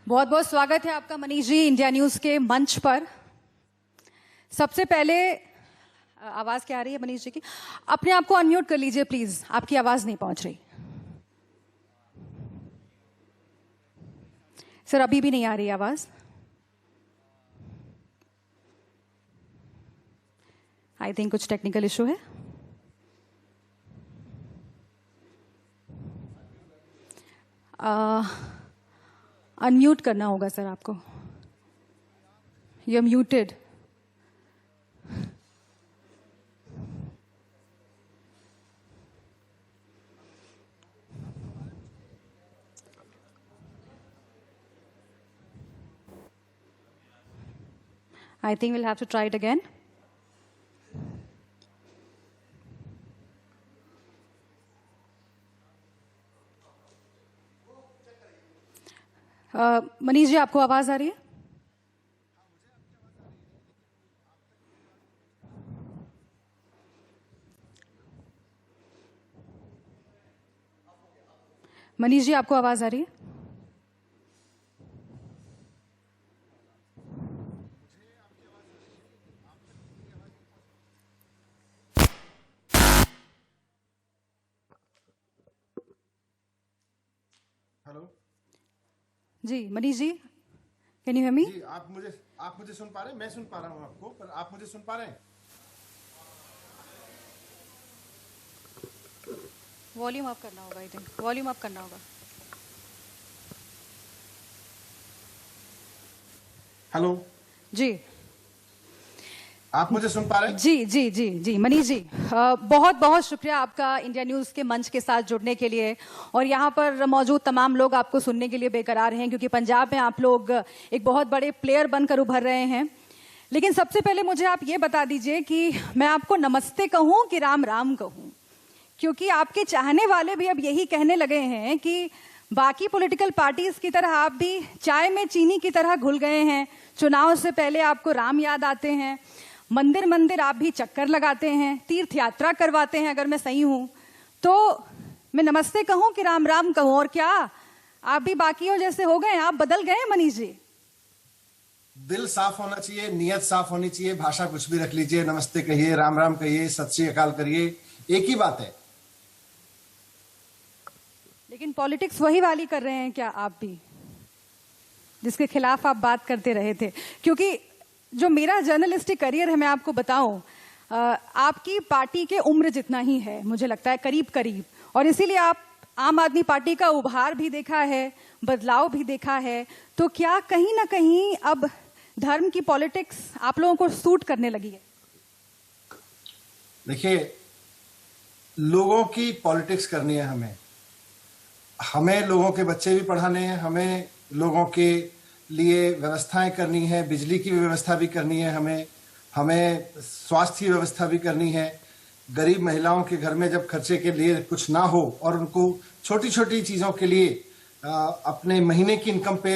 बहुत बहुत स्वागत है आपका मनीष जी इंडिया न्यूज के मंच पर। सबसे पहले आवाज क्या आ रही है मनीष जी की? अपने आप को अनम्यूट कर लीजिए प्लीज, आपकी आवाज नहीं पहुंच रही। सर अभी भी नहीं आ रही आवाज। आई थिंक कुछ टेक्निकल इशू है। अनम्यूट करना होगा सर आपको। You are muted. I think we'll have to try it again. Manish ji आपको आवाज आ रही है? मनीष जी आपको आवाज आ रही है? हेलो जी Manish ji, can you hear me? जी, आप मुझे सुन पा रहे हैं? मैं सुन पा रहा हूं आपको, पर आप मुझे सुन पा रहे हैं? वॉल्यूम अप करना होगा। आई थिंक वॉल्यूम अप करना होगा। हेलो जी आप मुझे सुन पा रहे हैं? जी जी जी जी मनीष जी, बहुत बहुत शुक्रिया आपका इंडिया न्यूज़ के मंच के साथ जुड़ने के लिए। और यहाँ पर मौजूद तमाम लोग आपको सुनने के लिए बेकरार हैं, क्योंकि पंजाब में आप लोग एक बहुत बड़े प्लेयर बनकर उभर रहे हैं। लेकिन सबसे पहले मुझे आप ये बता दीजिए कि मैं आपको नमस्ते कहूँ कि राम राम कहूँ, क्योंकि आपके चाहने वाले भी अब यही कहने लगे हैं कि बाकी पॉलिटिकल पार्टीज की तरह आप भी चाय में चीनी की तरह घुल गए हैं। चुनाव से पहले आपको राम याद आते हैं, मंदिर मंदिर आप भी चक्कर लगाते हैं, तीर्थ यात्रा करवाते हैं। अगर मैं सही हूं तो मैं नमस्ते कहूं कि राम राम कहूं? और क्या आप भी बाकियों जैसे हो गए? आप बदल गए मनीष जी? दिल साफ होना चाहिए, नियत साफ होनी चाहिए, भाषा कुछ भी रख लीजिए, नमस्ते कहिए, राम राम कहिए, सत श्री अकाल करिए, एक ही बात है। लेकिन पॉलिटिक्स वही वाली कर रहे हैं क्या आप भी, जिसके खिलाफ आप बात करते रहे थे? क्योंकि जो मेरा जर्नलिस्टिक करियर है, मैं आपको बताऊं, आपकी पार्टी के उम्र जितना ही है, मुझे लगता है करीब करीब। और इसीलिए आप आम आदमी पार्टी का उभार भी देखा है, बदलाव भी देखा है। तो क्या कहीं ना कहीं अब धर्म की पॉलिटिक्स आप लोगों को सूट करने लगी है? देखिए, लोगों की पॉलिटिक्स करनी है हमें लोगों के बच्चे भी पढ़ाने हैं, हमें लोगों के लिए व्यवस्थाएं करनी है, बिजली की व्यवस्था भी करनी है, हमें स्वास्थ्य की व्यवस्था भी करनी है। गरीब महिलाओं के घर में जब खर्चे के लिए कुछ ना हो और उनको छोटी छोटी चीज़ों के लिए अपने महीने की इनकम पे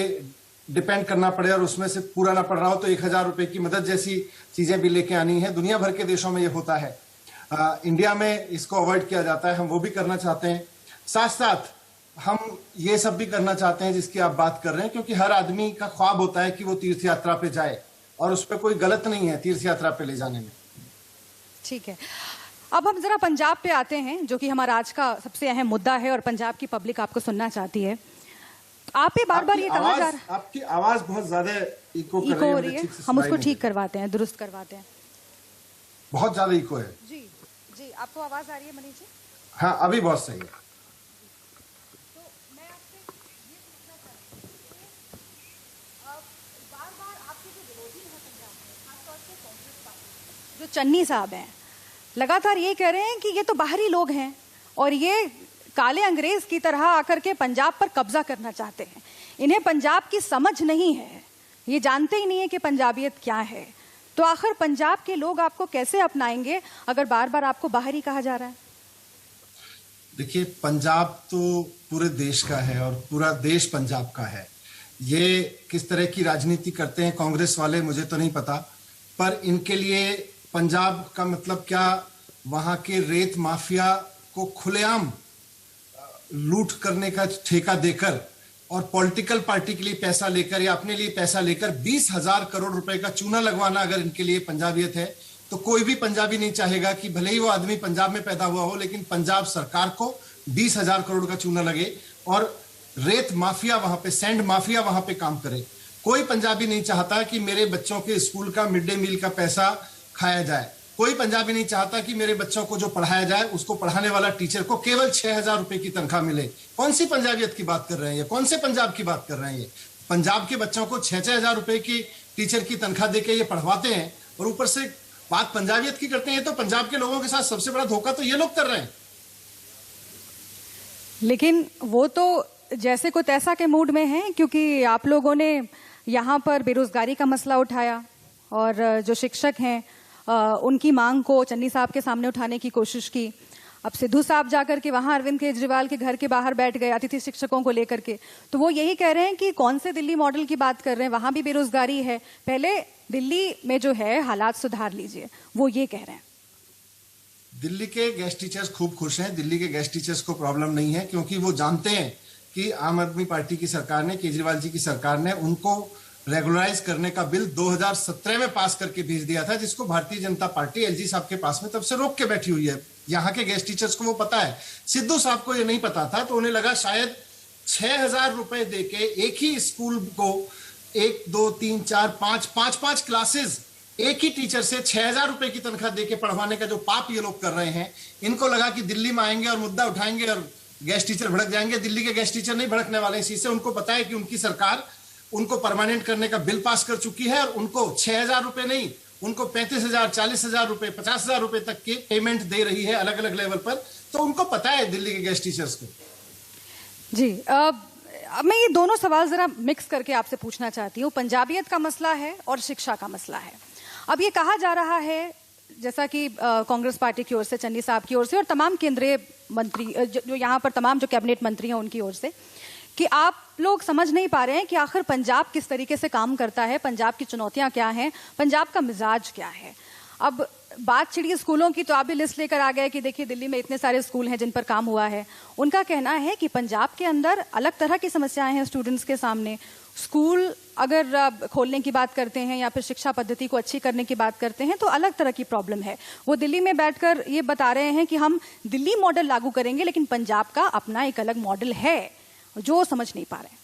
डिपेंड करना पड़े और उसमें से पूरा ना पड़ रहा हो, तो 1000 रुपये की मदद जैसी चीज़ें भी लेके आनी है। दुनिया भर के देशों में ये होता है, इंडिया में इसको अवॉइड किया जाता है। हम वो भी करना चाहते हैं, साथ साथ हम ये सब भी करना चाहते हैं जिसकी आप बात कर रहे हैं, क्योंकि हर आदमी का ख्वाब होता है कि वो तीर्थ यात्रा पे जाए, और उस पर कोई गलत नहीं है तीर्थ यात्रा पे ले जाने में। ठीक है, अब हम जरा पंजाब पे आते हैं, जो कि हमारा आज का सबसे अहम मुद्दा है और पंजाब की पब्लिक आपको सुनना चाहती है। आप ही बार बार ये कहा जा रहा है, आपकी आवाज बहुत ज्यादा इको हो रही है। हम उसको ठीक करवाते हैं, दुरुस्त करवाते हैं। बहुत ज्यादा इको है। जी जी, आपको आवाज आ रही है मनीष जी? हाँ, अभी बहुत सही है। जो चन्नी साहब हैं, लगातार ये कह रहे हैं कि ये तो बाहरी लोग हैं और ये काले अंग्रेज की तरह आकर के पंजाब पर कब्जा करना चाहते हैं। इन्हें पंजाब की समझ नहीं है, ये जानते ही नहीं है कि पंजाबियत क्या है। तो आखिर पंजाब के लोग आपको कैसे अपनाएंगे अगर बार बार आपको बाहरी कहा जा रहा है? देखिए, पंजाब तो पूरे देश का है और पूरा देश पंजाब का है। ये किस तरह की राजनीति करते हैं कांग्रेस वाले, मुझे तो नहीं पता, पर इनके लिए पंजाब का मतलब क्या, वहां के रेत माफिया को खुलेआम लूट करने का ठेका देकर और पॉलिटिकल पार्टी के लिए पैसा लेकर या अपने लिए पैसा लेकर 20,000 करोड़ रुपए का चूना लगवाना अगर इनके लिए पंजाबियत है, तो कोई भी पंजाबी नहीं चाहेगा कि भले ही वो आदमी पंजाब में पैदा हुआ हो, लेकिन पंजाब सरकार को 20,000 करोड़ का चूना लगे और रेत माफिया वहां पे, सैंड माफिया वहां पे काम करे। कोई पंजाबी नहीं चाहता कि मेरे बच्चों के स्कूल का मिड डे मील का पैसा खाया जाए। कोई पंजाबी नहीं चाहता कि मेरे बच्चों को जो पढ़ाया जाए उसको पढ़ाने वाला टीचर को केवल 6,000 रुपए की तनख्वाह मिले। कौन सी पंजाबियत की बात कर रहे हैं ये? कौन से पंजाब की बात कर रहे हैं ये? पंजाब के बच्चों को 6,000 रुपए की टीचर की तनख्वाह देके ये पढ़वाते हैं और ऊपर से बात पंजाबियत की करते हैं। तो पंजाब के लोगों के साथ सबसे बड़ा धोखा तो ये लोग कर रहे हैं। लेकिन वो तो जैसे को तैसा के मूड में हैं, क्योंकि आप लोगों ने यहाँ पर बेरोजगारी का मसला उठाया और जो शिक्षक हैं उनकी मांग को चन्नी साहब के सामने उठाने की कोशिश की। अब सिद्धू साहब जाकर के वहां अरविंद केजरीवाल के घर के बाहर बैठ गए अतिथि शिक्षकों को लेकर के, तो वो यही कह रहे हैं कि कौन से दिल्ली मॉडल की बात कर रहे हैं, वहां भी बेरोजगारी है, पहले दिल्ली में जो है हालात सुधार लीजिए, वो ये कह रहे हैं। दिल्ली के गेस्ट टीचर्स खूब खुश हैं। दिल्ली के गेस्ट टीचर्स को प्रॉब्लम नहीं है, क्योंकि वो जानते हैं कि आम आदमी पार्टी की सरकार ने, केजरीवाल जी की सरकार ने उनको रेगुलराइज करने का बिल 2017 में पास करके भेज दिया था, जिसको भारतीय जनता पार्टी एलजी साहब के पास में तब से रोक के बैठी हुई है। यहाँ के गेस्ट टीचर्स को वो पता है। सिद्धू साहब को ये नहीं पता था, तो उन्हें लगा शायद 6,000 रुपए देके एक ही स्कूल को 1, 2, 3, 4, 5 क्लासेस एक ही टीचर से 6,000 रुपए की तनख्वाह देके पढ़वाने का जो पाप ये लोग कर रहे हैं, इनको लगा कि दिल्ली में आएंगे और मुद्दा उठाएंगे और गेस्ट टीचर भड़क जाएंगे। दिल्ली के गेस्ट टीचर नहीं भड़कने वाले इसी से। उनको पता है कि उनकी सरकार उनको परमानेंट करने का बिल पास कर चुकी है और उनको 6,000 रुपए नहीं, उनको 35,000, 40,000 रुपए, 50,000 रुपए तक के पेमेंट दे रही है अलग अलग लेवल पर। तो उनको पता है दिल्ली के गेस्ट टीचर्स को। जी, अब मैं ये दोनों सवाल जरा मिक्स करके आपसे पूछना चाहती हूँ। पंजाबियत का मसला है और शिक्षा का मसला है। अब ये कहा जा रहा है, जैसा कि कांग्रेस पार्टी की ओर से, चन्नी साहब की ओर से और तमाम केंद्रीय मंत्री जो यहाँ पर तमाम जो कैबिनेट मंत्री हैं उनकी ओर से, कि आप लोग समझ नहीं पा रहे हैं कि आखिर पंजाब किस तरीके से काम करता है, पंजाब की चुनौतियां क्या हैं, पंजाब का मिजाज क्या है। अब बात छिड़ी स्कूलों की, तो आप भी लिस्ट लेकर आ गए कि देखिए दिल्ली में इतने सारे स्कूल हैं जिन पर काम हुआ है। उनका कहना है कि पंजाब के अंदर अलग तरह की समस्याएं हैं स्टूडेंट्स के सामने। स्कूल अगर खोलने की बात करते हैं या फिर शिक्षा पद्धति को अच्छी करने की बात करते हैं तो अलग तरह की प्रॉब्लम है। वो दिल्ली में बैठकर ये बता रहे हैं कि हम दिल्ली मॉडल लागू करेंगे, लेकिन पंजाब का अपना एक अलग मॉडल है, जो समझ नहीं पा रहे हैं।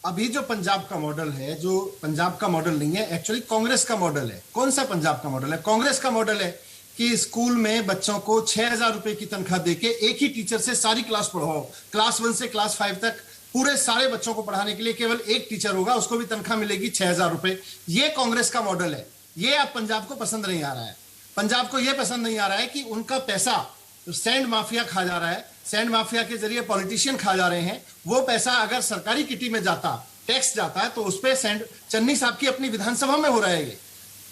अभी जो पंजाब का मॉडल है, जो पंजाब का मॉडल नहीं है, एक्चुअली कांग्रेस का मॉडल है। कौन सा पंजाब का मॉडल है? कांग्रेस का मॉडल है कि स्कूल में बच्चों को 6,000 रुपए की तनख्वाह देके एक ही टीचर से सारी क्लास पढ़ाओ। क्लास 1 से क्लास 5 तक पूरे सारे बच्चों को पढ़ाने के लिए केवल एक टीचर होगा, उसको भी तनख्वाह मिलेगी 6,000 रुपए। ये कांग्रेस का मॉडल है। ये अब पंजाब को पसंद नहीं आ रहा है। पंजाब को यह पसंद नहीं आ रहा है कि उनका पैसा सैंड माफिया खा जा रहा है, सैंड माफिया के जरिए पॉलिटिशियन खा जा रहे हैं। वो पैसा अगर सरकारी किटी में जाता, टैक्स जाता है, तो उस पर चन्नी साहब की अपनी विधानसभा में हो रहा है। ये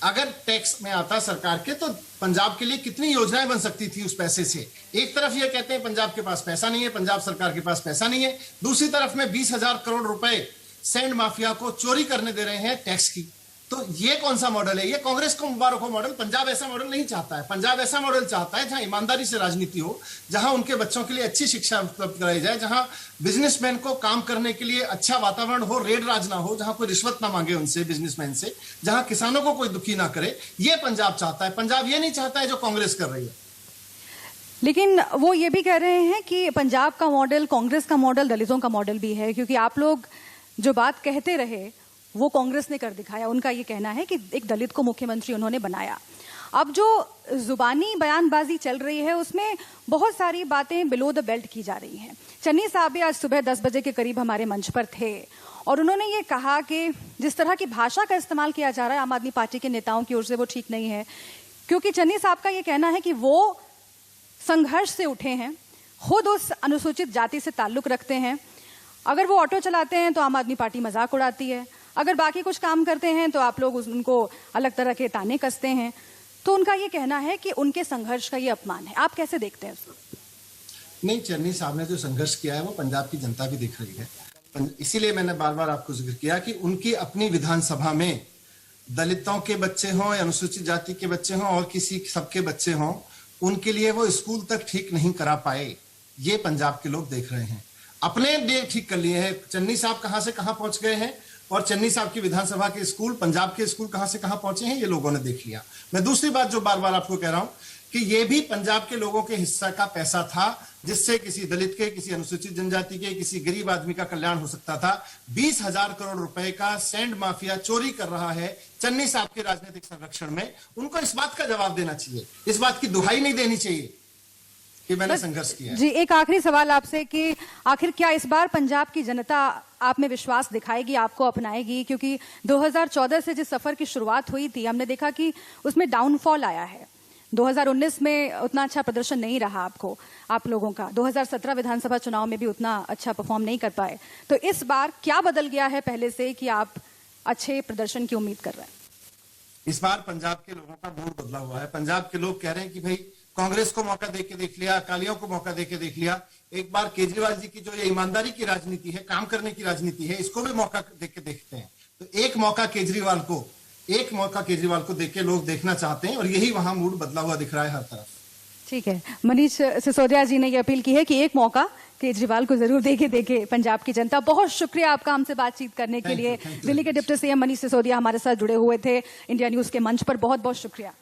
अगर टैक्स में आता सरकार के, तो पंजाब के लिए कितनी योजनाएं बन सकती थी उस पैसे से। एक तरफ ये कहते हैं पंजाब के पास पैसा नहीं है, पंजाब सरकार के पास पैसा नहीं है, दूसरी तरफ में 20,000 करोड़ रुपए सैंड माफिया को चोरी करने दे रहे हैं टैक्स की। तो ये कौन सा मॉडल है? ये कांग्रेस को मुबारक हो मॉडल। पंजाब ऐसा मॉडल नहीं चाहता है। पंजाब ऐसा मॉडल चाहता है जहां ईमानदारी से राजनीति हो, जहां उनके बच्चों के लिए अच्छी शिक्षा उपलब्ध कराई जाए, जहां बिजनेसमैन को काम करने के लिए अच्छा वातावरण हो, रेड राज ना हो, जहां कोई रिश्वत ना मांगे उनसे बिजनेसमैन से, जहां किसानों को कोई दुखी ना करे। ये पंजाब चाहता है। पंजाब ये नहीं चाहता है जो कांग्रेस कर रही है। लेकिन वो ये भी कह रहे हैं कि पंजाब का मॉडल, कांग्रेस का मॉडल दलितों का मॉडल भी है, क्योंकि आप लोग जो बात कहते रहे वो कांग्रेस ने कर दिखाया। उनका ये कहना है कि एक दलित को मुख्यमंत्री उन्होंने बनाया। अब जो जुबानी बयानबाजी चल रही है उसमें बहुत सारी बातें बिलो द बेल्ट की जा रही हैं। चन्नी साहब भी आज सुबह 10 बजे के करीब हमारे मंच पर थे और उन्होंने ये कहा कि जिस तरह की भाषा का इस्तेमाल किया जा रहा है आम आदमी पार्टी के नेताओं की ओर से, वो ठीक नहीं है। क्योंकि चन्नी साहब का ये कहना है कि वो संघर्ष से उठे हैं, खुद उस अनुसूचित जाति से ताल्लुक रखते हैं। अगर वो ऑटो चलाते हैं तो आम आदमी पार्टी मजाक उड़ाती है, अगर बाकी कुछ काम करते हैं तो आप लोग उनको अलग तरह के ताने कसते हैं। तो उनका ये कहना है कि उनके संघर्ष का ये अपमान है। आप कैसे देखते हैं उसको? नहीं, चन्नी साहब ने जो संघर्ष किया है वो पंजाब की जनता भी देख रही है। इसीलिए मैंने बार बार आपको जिक्र किया कि उनकी अपनी विधानसभा में दलितों के बच्चे हों या अनुसूचित जाति के बच्चे हों और किसी सबके बच्चे हों, उनके लिए वो स्कूल तक ठीक नहीं करा पाए। ये पंजाब के लोग देख रहे हैं। अपने लिए ठीक कर लिए हैं। चन्नी साहब कहां से कहां पहुंच गए हैं और चन्नी साहब की विधानसभा के स्कूल, पंजाब के स्कूल कहां से कहां पहुंचे हैं, ये लोगों ने देख लिया। मैं दूसरी बात जो बार बार आपको कह रहा हूं कि ये भी पंजाब के लोगों के हिस्सा का पैसा था, जिससे किसी दलित के, किसी अनुसूचित जनजाति के, किसी गरीब आदमी का कल्याण हो सकता था। 20,000 करोड़ रुपए का सैंड माफिया चोरी कर रहा है चन्नी साहब के राजनीतिक संरक्षण में। उनको इस बात का जवाब देना चाहिए, इस बात की दुहाई नहीं देनी चाहिए कि मैंने संघर्ष किया है। जी, एक आखिरी सवाल आपसे कि आखिर क्या इस बार पंजाब की जनता आप में विश्वास दिखाएगी, आपको अपनाएगी? क्योंकि 2014 से जिस सफर की शुरुआत हुई थी, हमने देखा कि उसमें डाउनफॉल आया है। 2019 में उतना अच्छा प्रदर्शन नहीं रहा आप लोगों का। 2017 विधानसभा चुनाव में भी उतना अच्छा परफॉर्म नहीं कर पाए। तो इस बार क्या बदल गया है पहले से कि आप अच्छे प्रदर्शन की उम्मीद कर रहे हैं? इस बार पंजाब के लोगों का मूड बदला हुआ है। पंजाब के लोग कह रहे हैं कि भाई कांग्रेस को मौका देके देख लिया, अकालियों को मौका देके देख लिया, एक बार केजरीवाल जी की जो ये ईमानदारी की राजनीति है, काम करने की राजनीति है, इसको भी मौका देके देखते हैं। तो एक मौका केजरीवाल को देके लोग देखना चाहते हैं और यही वहां मूड बदला हुआ दिख रहा है हर तरफ। ठीक है, मनीष सिसोदिया जी ने यह अपील की है कि एक मौका केजरीवाल को जरूर देखे पंजाब की जनता। बहुत शुक्रिया आपका हमसे बातचीत करने के लिए। दिल्ली के डिप्टी सीएम मनीष सिसोदिया हमारे साथ जुड़े हुए थे इंडिया न्यूज के मंच पर। बहुत बहुत शुक्रिया।